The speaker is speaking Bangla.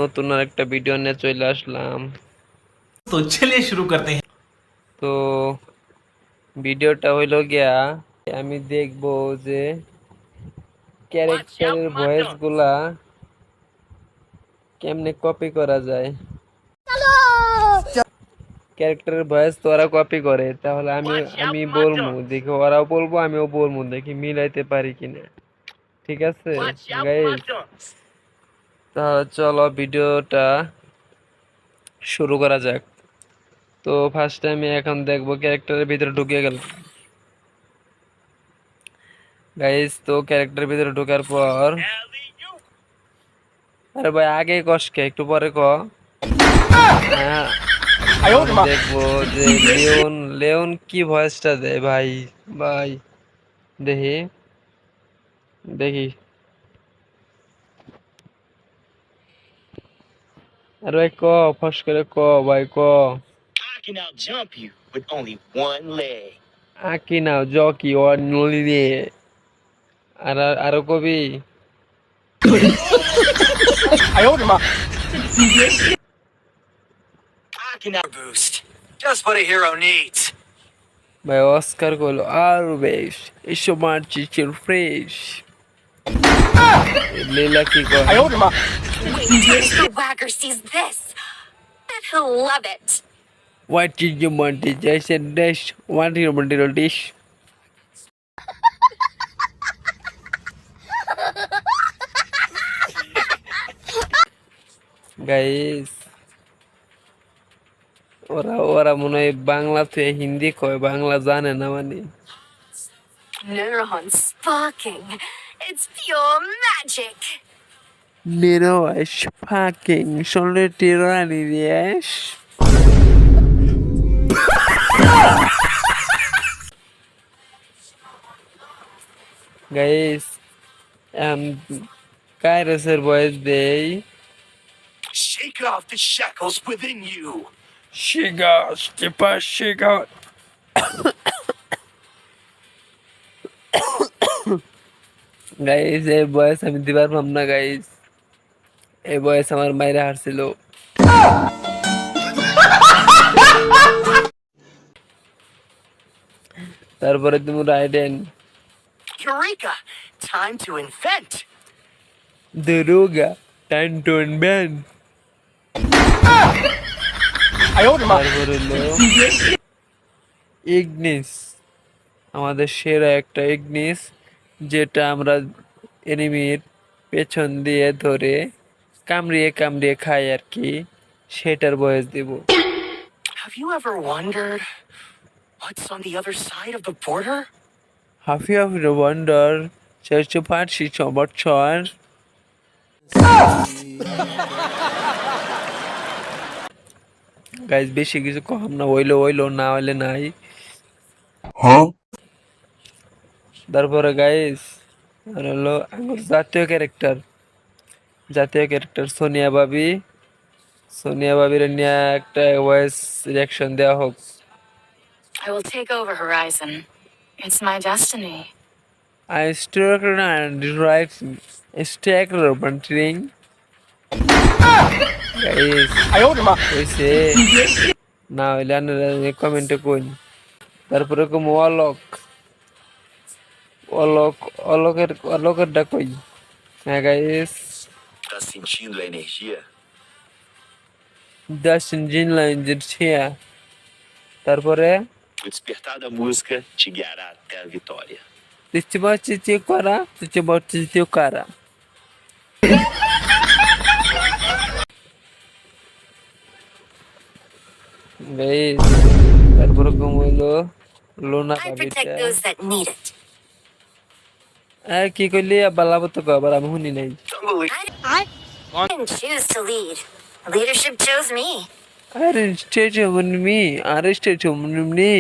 নতুন আরেকটা ভিডিও নিয়ে চলে আসলাম। तो चलिए शुरू करते हैं। তো ভিডিওটা হইলো গিয়া আমি দেখবো যে ক্যারেক্টারের ভয়েস গুলা কেমনে কপি করা যায়। ক্যারেক্টারের ভয়েস তো ওরা কপি করে, তাহলে আমি আমি বলবো, দেখি ওরাও বলবো আমিও বলবো, দেখি মিলাইতে পারি কিনা। ঠিক আছে গাইস, তাহলে চলো ভিডিওটা শুরু করা যাক। তো ফার্স্ট আমি এখন দেখবো ক্যারেক্টারের ভিতরে ঢুকে গেল গাইস। তো ক্যারেক্টারের ভিতরে ঢোকার পর, আরে ভাই আগে কষকে একটু পরে ক। হ্যাঁ, দেখবো যে লিওন লিওন কি ভয়েসটা দেয় ভাই। ভাই দেখি দেখি, আরে ভাই ক, ফস করে ক ভাই ক। I can out jump you with only one leg. আঁকি নাও জকি ও নলি দিয়ে। আর আরো কবি, I can out boost. Just what a hero needs. ভাই অস্কার কইলো আর বেশ এসো মারচির ফ্রেশ। লীলা কি কয়? Wait till Mr. Wagger sees this. Bet he'll love it. What did you want? I said dash. What do you want to dish? Guys, ওরা ওরা মনে হয় বাংলা থেকে হিন্দি কয়, বাংলা জানে না মানে। Neuron sparking. It's pure magic. Nero is fucking solo tyranny, yes. Guys, Kairos' voice day. Shake off the shackles within you. Shiga, Stipa, Shiga. Guys এই বয়স আমি দিবার পাম না গাইস, এই বয়স আমার মাইরা হারছিল। তারপরে তুমি রাইডেন Eureka! Time to invent. দুরুগা টাইম টু ইনভেন্ট। তারপরে হলো ইগনিস, আমাদের সেরা একটা ইগনিস, যেটা আমরা এনিমির পেছন দিয়ে ধরে কামড়িয়ে কামড়িয়ে খাই আর কি, সেটার বয়স দিব। Have you ever wondered what's on the other side of the border? Have you ever wondered চারশো পাঁচশি বছর গাইজ বেশি কিছু কম না, হইলো হইলো না হইলে নাই। তারপরে গাইজ আর হলো আমার জাতীয় ক্যারেক্টার সোনিয়া বাবির নিয়ে একটা ভয়েস রিয়াকশন দেওয়া হোক। I will take over Horizon. It's my destiny. I struck and right stack ring. Guys, কইছে না হইলে আনারা কমেন্টে কইন। তারপরে কম অলোকের ডাক কই। হ্যাঁ guys, Tá sentindo a energia? Das engine line Zia. তারপরে O despertar da música te guiará até a vitória. চিচি কারা গাইস। তারপরে কম হইলো লোনা I protect বাবিটা। those that need it. কি কইলি বালাবো তো আবার আমি শুনি নাই। I didn't choose to lead. Leadership chose me. Arrested me.